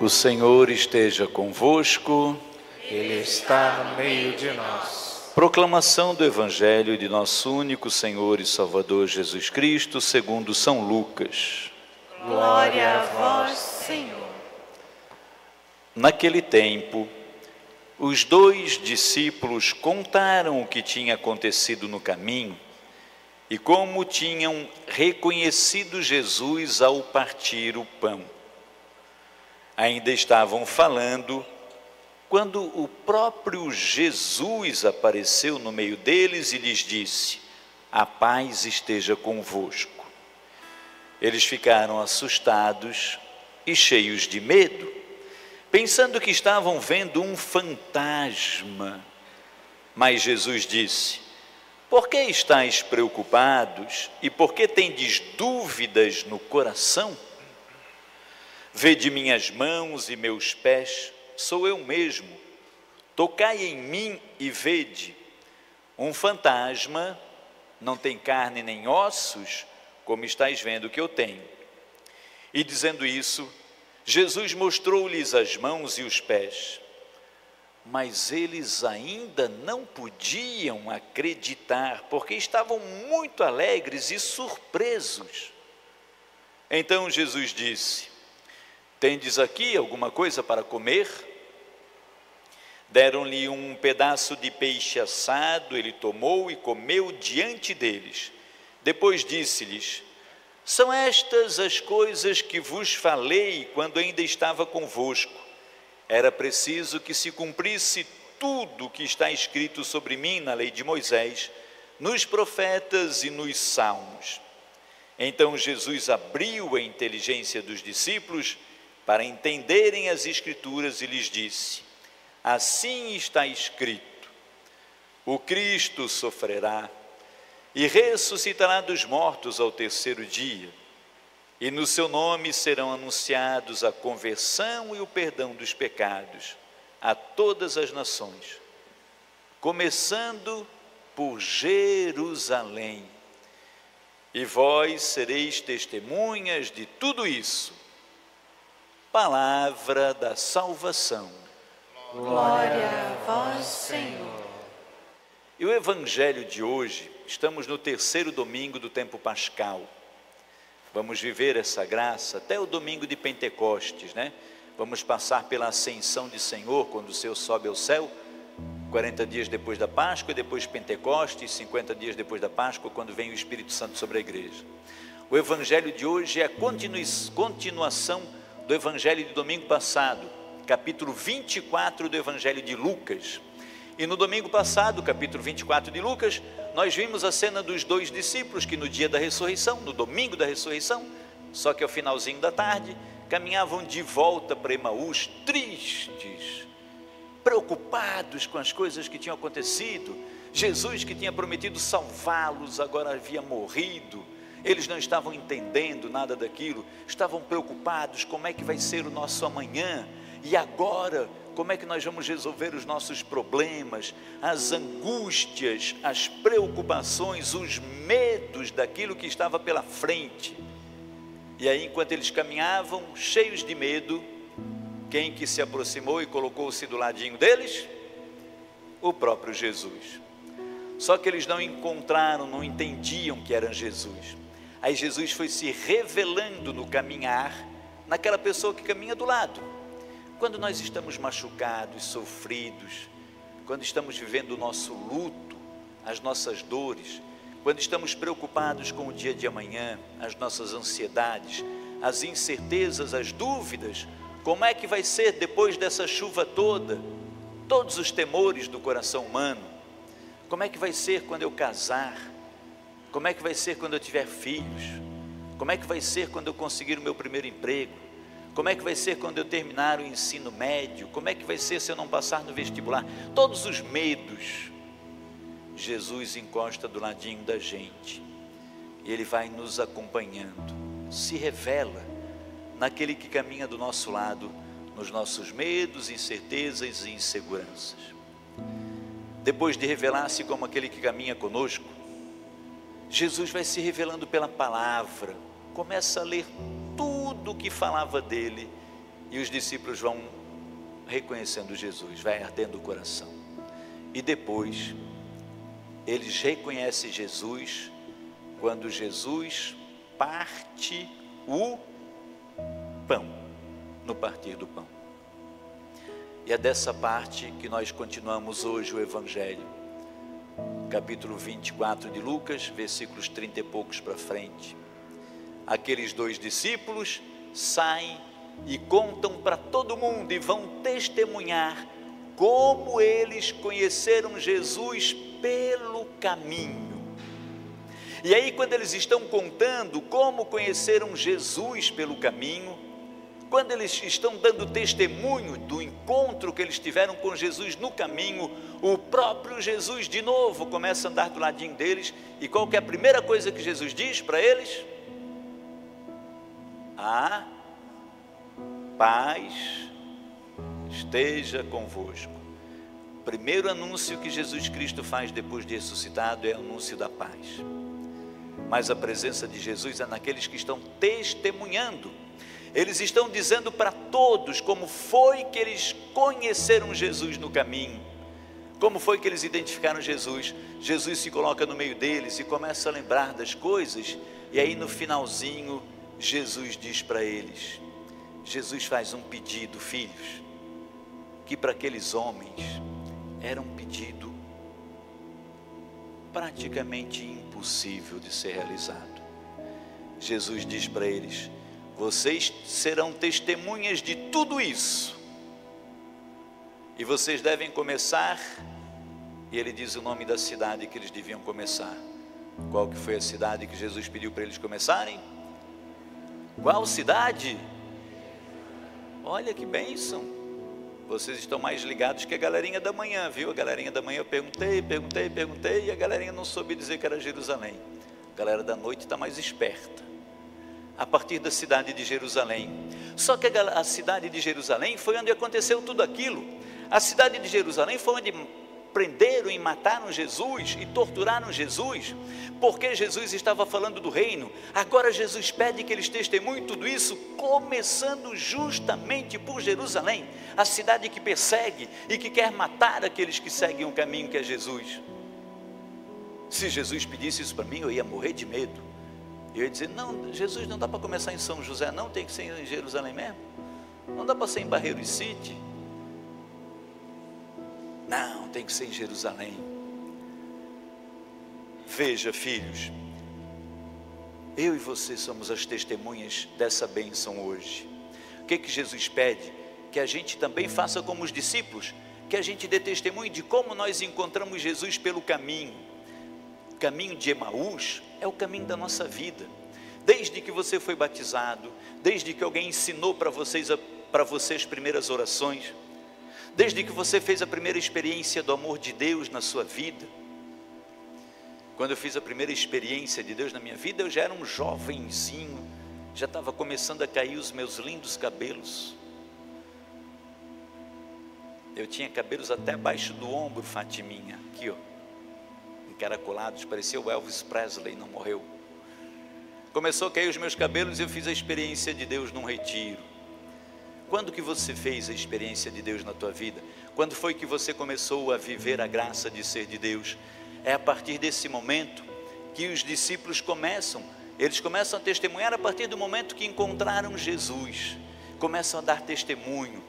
O Senhor esteja convosco. Ele está no meio de nós. Proclamação do Evangelho de nosso único Senhor e Salvador Jesus Cristo, segundo São Lucas. Glória a vós, Senhor. Naquele tempo, os 2 discípulos contaram o que tinha acontecido no caminho e como tinham reconhecido Jesus ao partir o pão. Ainda estavam falando quando o próprio Jesus apareceu no meio deles e lhes disse: a paz esteja convosco. Eles ficaram assustados e cheios de medo, pensando que estavam vendo um fantasma. Mas Jesus disse: por que estáis preocupados e por que tendes dúvidas no coração? Vede minhas mãos e meus pés, sou eu mesmo. Tocai em mim e vede. Um fantasma não tem carne nem ossos, como estáis vendo que eu tenho. E dizendo isso, Jesus mostrou-lhes as mãos e os pés. Mas eles ainda não podiam acreditar, porque estavam muito alegres e surpresos. Então Jesus disse: tendes aqui alguma coisa para comer? Deram-lhe um pedaço de peixe assado, ele tomou e comeu diante deles. Depois disse-lhes: são estas as coisas que vos falei quando ainda estava convosco. Era preciso que se cumprisse tudo o que está escrito sobre mim na lei de Moisés, nos profetas e nos salmos. Então Jesus abriu a inteligência dos discípulos para entenderem as Escrituras e lhes disse: assim está escrito, o Cristo sofrerá e ressuscitará dos mortos ao terceiro dia, e no seu nome serão anunciados a conversão e o perdão dos pecados a todas as nações, começando por Jerusalém. E vós sereis testemunhas de tudo isso. Palavra da salvação. Glória a vós, Senhor. E o Evangelho de hoje, estamos no 3º domingo do tempo pascal. Vamos viver essa graça até o domingo de Pentecostes, né? Vamos passar pela ascensão de Senhor, quando o Senhor sobe ao céu, 40 dias depois da Páscoa, e depois Pentecostes, 50 dias depois da Páscoa, quando vem o Espírito Santo sobre a igreja. O Evangelho de hoje é a continuação do Evangelho de domingo passado, capítulo 24 do Evangelho de Lucas. E no domingo passado, capítulo 24 de Lucas, nós vimos a cena dos 2 discípulos que no dia da ressurreição, no domingo da ressurreição, só que ao finalzinho da tarde, caminhavam de volta para Emaús, tristes, preocupados com as coisas que tinham acontecido. Jesus, que tinha prometido salvá-los, agora havia morrido. Eles não estavam entendendo nada daquilo, estavam preocupados: como é que vai ser o nosso amanhã? E agora, como é que nós vamos resolver os nossos problemas, as angústias, as preocupações, os medos daquilo que estava pela frente? E aí, enquanto eles caminhavam, cheios de medo, quem que se aproximou e colocou-se do ladinho deles? O próprio Jesus. Só que eles não encontraram, não entendiam que era Jesus. Aí Jesus foi se revelando no caminhar, naquela pessoa que caminha do lado. Quando nós estamos machucados, sofridos, quando estamos vivendo o nosso luto, as nossas dores, quando estamos preocupados com o dia de amanhã, as nossas ansiedades, as incertezas, as dúvidas, como é que vai ser depois dessa chuva toda? Todos os temores do coração humano. Como é que vai ser quando eu casar? Como é que vai ser quando eu tiver filhos? Como é que vai ser quando eu conseguir o meu primeiro emprego? Como é que vai ser quando eu terminar o ensino médio? Como é que vai ser se eu não passar no vestibular? Todos os medos. Jesus encosta do ladinho da gente e Ele vai nos acompanhando, se revela naquele que caminha do nosso lado, nos nossos medos, incertezas e inseguranças. Depois de revelar-se como aquele que caminha conosco, Jesus vai se revelando pela palavra, começa a ler tudo o que falava dele E os discípulos vão reconhecendo Jesus, vai ardendo o coração. E depois, eles reconhecem Jesus quando Jesus parte o pão, no partir do pão. E é dessa parte que nós continuamos hoje o Evangelho. Capítulo 24 de Lucas, versículos 30 e poucos para frente. Aqueles dois discípulos saem e contam para todo mundo e vão testemunhar como eles conheceram Jesus pelo caminho. E aí, quando eles estão contando como conheceram Jesus pelo caminho, quando eles estão dando testemunho do encontro que eles tiveram com Jesus no caminho, o próprio Jesus de novo começa a andar do ladinho deles. E qual que é a primeira coisa que Jesus diz para eles? A paz esteja convosco. O primeiro anúncio que Jesus Cristo faz depois de ressuscitado é o anúncio da paz. Mas a presença de Jesus é naqueles que estão testemunhando. Eles estão dizendo para todos como foi que eles conheceram Jesus no caminho, como foi que eles identificaram Jesus. Jesus se coloca no meio deles e começa a lembrar das coisas, e aí no finalzinho Jesus diz para eles, Jesus faz um pedido, filhos, que para aqueles homens era um pedido praticamente impossível de ser realizado. Jesus diz para eles, vocês serão testemunhas de tudo isso, e vocês devem começar, e ele diz o nome da cidade que eles deviam começar. Qual que foi a cidade que Jesus pediu para eles começarem? Qual cidade? Olha que bênção, vocês estão mais ligados que a galerinha da manhã, viu? A galerinha da manhã eu perguntei, e a galerinha não soube dizer que era Jerusalém. A galera da noite está mais esperta, a partir da cidade de Jerusalém. Só que a cidade de Jerusalém foi onde aconteceu tudo aquilo. A cidade de Jerusalém foi onde prenderam e mataram Jesus e torturaram Jesus, porque Jesus estava falando do reino. Agora Jesus pede que eles testemunhem tudo isso, começando justamente por Jerusalém, a cidade que persegue e que quer matar aqueles que seguem o caminho que é Jesus. Se Jesus pedisse isso para mim, eu ia morrer de medo. Eu ia dizer, não, Jesus, não dá para começar em São José, não, tem que ser em Jerusalém mesmo. Não dá para ser em Barreiros City. Não, tem que ser em Jerusalém. Veja, filhos, eu e você somos as testemunhas dessa bênção hoje. O que Jesus pede? Que a gente também faça como os discípulos, que a gente dê testemunho de como nós encontramos Jesus pelo caminho. O caminho de Emaús é o caminho da nossa vida. Desde que você foi batizado, desde que alguém ensinou para você as primeiras orações, desde que você fez a primeira experiência do amor de Deus na sua vida. Quando eu fiz a primeira experiência de Deus na minha vida, eu já era um jovenzinho, já estava começando a cair os meus lindos cabelos. Eu tinha cabelos até abaixo do ombro, Fatiminha, aqui ó, encaracolados, parecia o Elvis Presley, não morreu. Começou a cair os meus cabelos e eu fiz a experiência de Deus num retiro. Quando que você fez a experiência de Deus na tua vida? Quando foi que você começou a viver a graça de ser de Deus? É a partir desse momento que os discípulos eles começam a testemunhar a partir do momento que encontraram Jesus. Começam a dar testemunho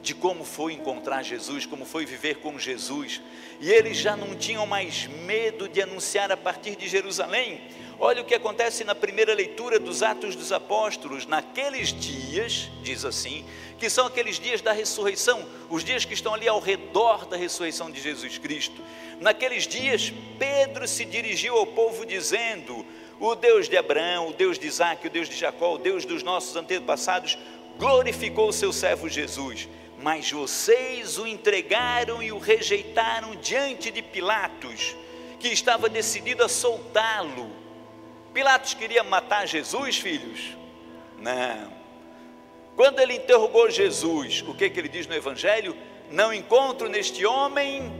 de como foi encontrar Jesus, como foi viver com Jesus. E eles já não tinham mais medo de anunciar a partir de Jerusalém. Olha o que acontece na primeira leitura dos Atos dos Apóstolos. Naqueles dias, diz assim, que são aqueles dias da ressurreição, os dias que estão ali ao redor da ressurreição de Jesus Cristo. Naqueles dias, Pedro se dirigiu ao povo dizendo, o Deus de Abraão, o Deus de Isaac, o Deus de Jacó, o Deus dos nossos antepassados, glorificou o seu servo Jesus. Mas vocês o entregaram e o rejeitaram diante de Pilatos, que estava decidido a soltá-lo. Pilatos queria matar Jesus, filhos? Não. Quando ele interrogou Jesus, o que ele diz no Evangelho? Não encontro neste homem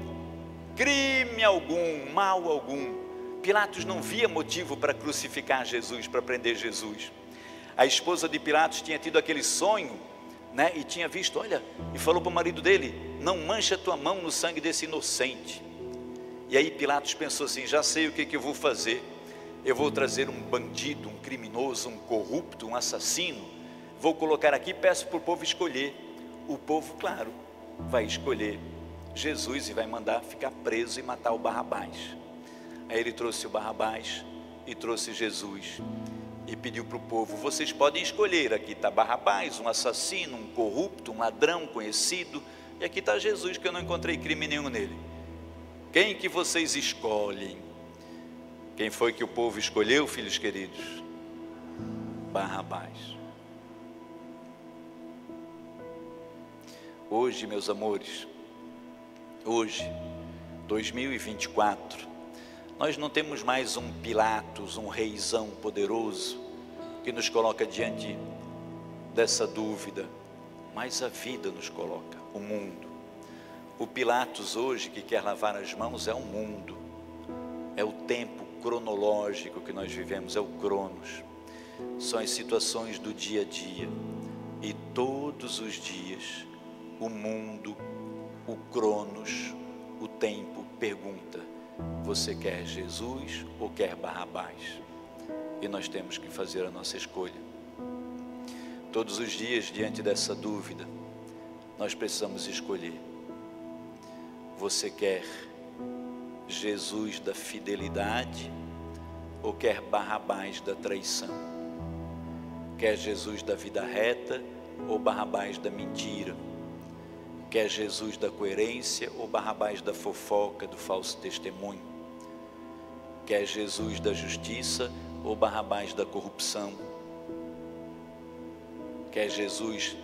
crime algum, mal algum. Pilatos não via motivo para crucificar Jesus, para prender Jesus. A esposa de Pilatos tinha tido aquele sonho né? E tinha visto, olha, e falou para o marido dele: não mancha a tua mão no sangue desse inocente. E aí Pilatos pensou assim: já sei o que eu vou fazer. Eu vou trazer um bandido, um criminoso, um corrupto, um assassino, vou colocar aqui e peço para o povo escolher. O povo, claro, vai escolher Jesus e vai mandar ficar preso e matar o Barrabás. Aí ele trouxe o Barrabás e trouxe Jesus e pediu para o povo: vocês podem escolher, aqui está Barrabás, um assassino, um corrupto, um ladrão conhecido, e aqui está Jesus, que eu não encontrei crime nenhum nele. Quem que vocês escolhem? Quem foi que o povo escolheu, filhos queridos? Barrabás. Hoje, meus amores, hoje, 2024, nós não temos mais um Pilatos, um reizão poderoso, que nos coloca diante dessa dúvida, mas a vida nos coloca, o mundo. O Pilatos hoje que quer lavar as mãos é o mundo, é o tempo cronológico que nós vivemos, é o Cronos, são as situações do dia a dia, e todos os dias o mundo, o Cronos, o tempo pergunta: você quer Jesus ou quer Barrabás? E nós temos que fazer a nossa escolha. Todos os dias, diante dessa dúvida, nós precisamos escolher. Você quer Jesus da fidelidade ou quer Barrabás da traição? Quer Jesus da vida reta ou Barrabás da mentira? Quer Jesus da coerência ou Barrabás da fofoca, do falso testemunho? Quer Jesus da justiça ou Barrabás da corrupção? Quer Jesus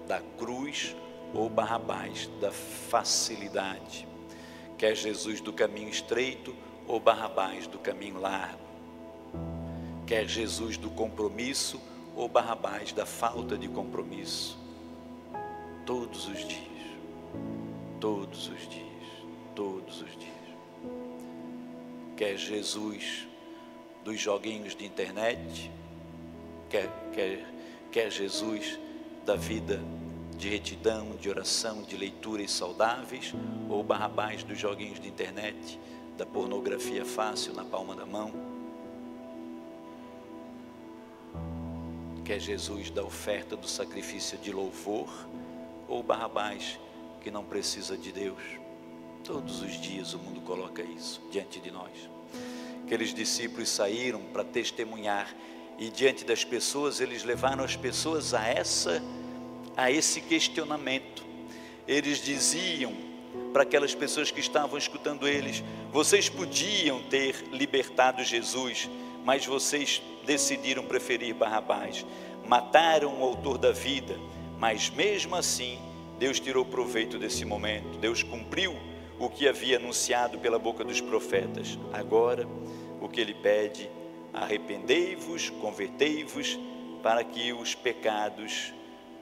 da cruz ou Barrabás da facilidade? Quer Jesus do caminho estreito ou Barrabás do caminho largo? Quer Jesus do compromisso ou Barrabás da falta de compromisso? Todos os dias, todos os dias, todos os dias. Quer Jesus dos joguinhos de internet? Quer Jesus da vida de retidão, de oração, de leitura e saudáveis, ou Barrabás dos joguinhos de internet, da pornografia fácil na palma da mão? Quer Jesus da oferta do sacrifício de louvor, ou Barrabás que não precisa de Deus? Todos os dias o mundo coloca isso diante de nós. Aqueles discípulos saíram para testemunhar, e diante das pessoas eles levaram as pessoas a esse questionamento. Eles diziam para aquelas pessoas que estavam escutando eles: vocês podiam ter libertado Jesus, mas vocês decidiram preferir Barrabás. Mataram o autor da vida, mas mesmo assim Deus tirou proveito desse momento. Deus cumpriu o que havia anunciado pela boca dos profetas. Agora o que ele pede: arrependei-vos, convertei-vos, para que os pecados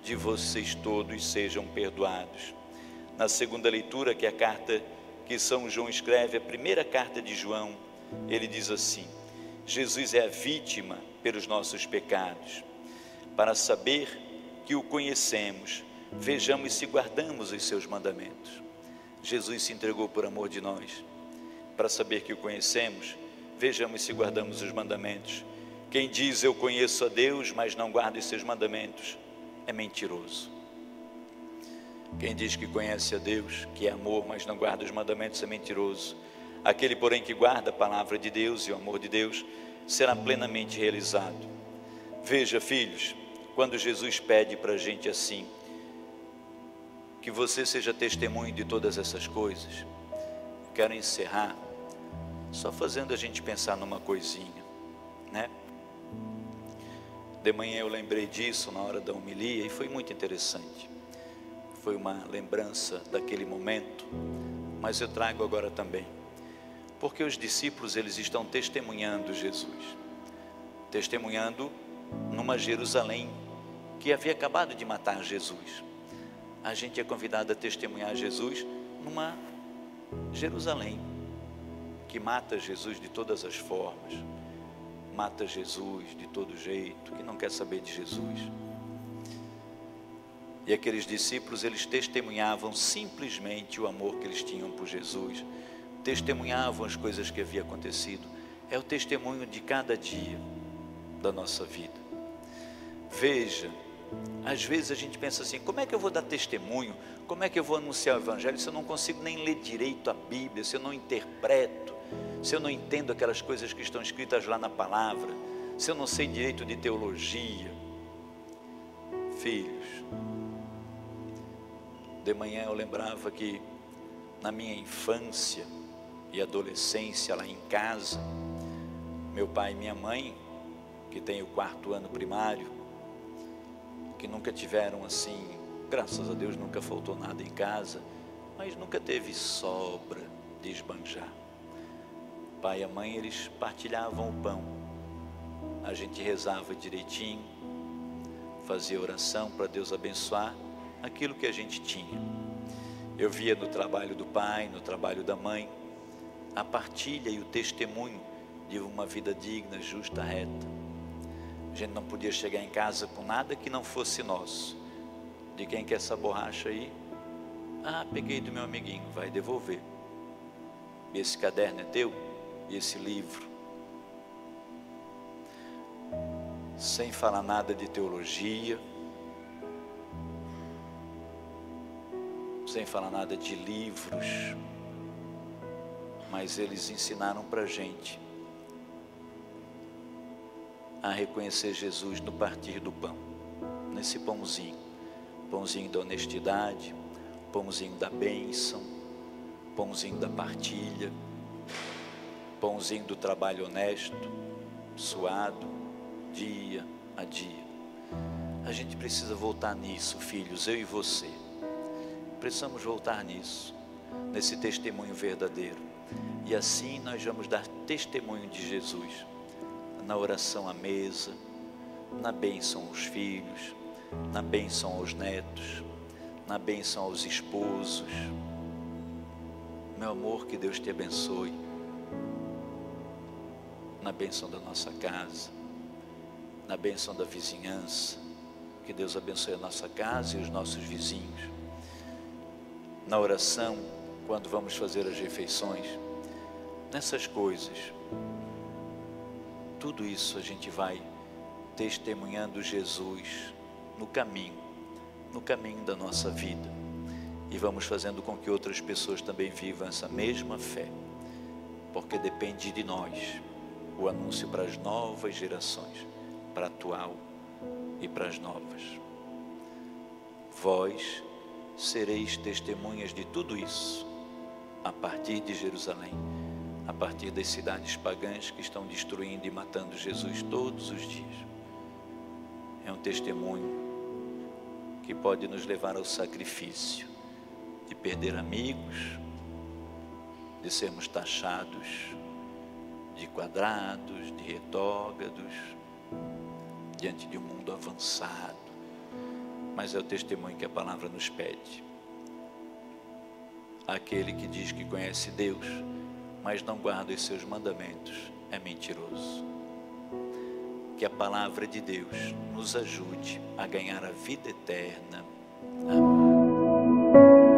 de vocês todos sejam perdoados. Na segunda leitura, que é a carta que São João escreve, a primeira carta de João, ele diz assim: Jesus é a vítima pelos nossos pecados. Para saber que o conhecemos, vejamos se guardamos os seus mandamentos. Jesus se entregou por amor de nós. Para saber que o conhecemos, vejamos se guardamos os mandamentos. Quem diz eu conheço a Deus, mas não guarda os seus mandamentos, é mentiroso. Quem diz que conhece a Deus, que é amor, mas não guarda os mandamentos, é mentiroso. Aquele, porém, que guarda a palavra de Deus e o amor de Deus, será plenamente realizado. Veja, filhos, quando Jesus pede para a gente assim, que você seja testemunho de todas essas coisas, eu quero encerrar só fazendo a gente pensar numa coisinha, né? De manhã eu lembrei disso na hora da homilia e foi muito interessante. Foi uma lembrança daquele momento, mas eu trago agora também, porque os discípulos, eles estão testemunhando Jesus, testemunhando numa Jerusalém que havia acabado de matar Jesus. A gente é convidado a testemunhar Jesus numa Jerusalém que mata Jesus de todas as formas, mata Jesus de todo jeito, que não quer saber de Jesus. E aqueles discípulos, eles testemunhavam simplesmente o amor que eles tinham por Jesus, testemunhavam as coisas que haviam acontecido. É o testemunho de cada dia da nossa vida. Veja, às vezes a gente pensa assim, como é que eu vou dar testemunho? Como é que eu vou anunciar o Evangelho se eu não consigo nem ler direito a Bíblia, se eu não interpreto, se eu não entendo aquelas coisas que estão escritas lá na palavra, se eu não sei direito de teologia? Filhos, de manhã eu lembrava que na minha infância e adolescência lá em casa, meu pai e minha mãe, que tem o 4º ano primário, que nunca tiveram assim, graças a Deus nunca faltou nada em casa, mas nunca teve sobra de esbanjar. O pai e a mãe, eles partilhavam o pão, a gente rezava direitinho, fazia oração para Deus abençoar aquilo que a gente tinha. Eu via no trabalho do pai, no trabalho da mãe, a partilha e o testemunho de uma vida digna, justa, reta. A gente não podia chegar em casa com nada que não fosse nosso. De quem que é essa borracha aí? Ah, peguei do meu amiguinho, vai devolver. E esse caderno é teu? E esse livro? Sem falar nada de teologia, sem falar nada de livros, mas eles ensinaram para a gente a reconhecer Jesus no partir do pão, nesse pãozinho, pãozinho da honestidade, pãozinho da bênção, pãozinho da partilha, pãozinho do trabalho honesto, suado, dia a dia. A gente precisa voltar nisso, filhos, eu e você. Precisamos voltar nisso, nesse testemunho verdadeiro. E assim nós vamos dar testemunho de Jesus, na oração à mesa, na bênção aos filhos, na bênção aos netos, na bênção aos esposos. Meu amor, que Deus te abençoe. Na bênção da nossa casa, na bênção da vizinhança, que Deus abençoe a nossa casa e os nossos vizinhos. Na oração, quando vamos fazer as refeições, nessas coisas, tudo isso a gente vai testemunhando Jesus no caminho da nossa vida, e vamos fazendo com que outras pessoas também vivam essa mesma fé, porque depende de nós o anúncio para as novas gerações, para a atual e para as novas. Vós sereis testemunhas de tudo isso, a partir de Jerusalém, a partir das cidades pagãs que estão destruindo e matando Jesus todos os dias. É um testemunho que pode nos levar ao sacrifício de perder amigos, de sermos taxados de quadrados, de retógados, diante de um mundo avançado. Mas é o testemunho que a palavra nos pede. Aquele que diz que conhece Deus, mas não guarda os seus mandamentos, é mentiroso. Que a palavra de Deus nos ajude a ganhar a vida eterna. Amém.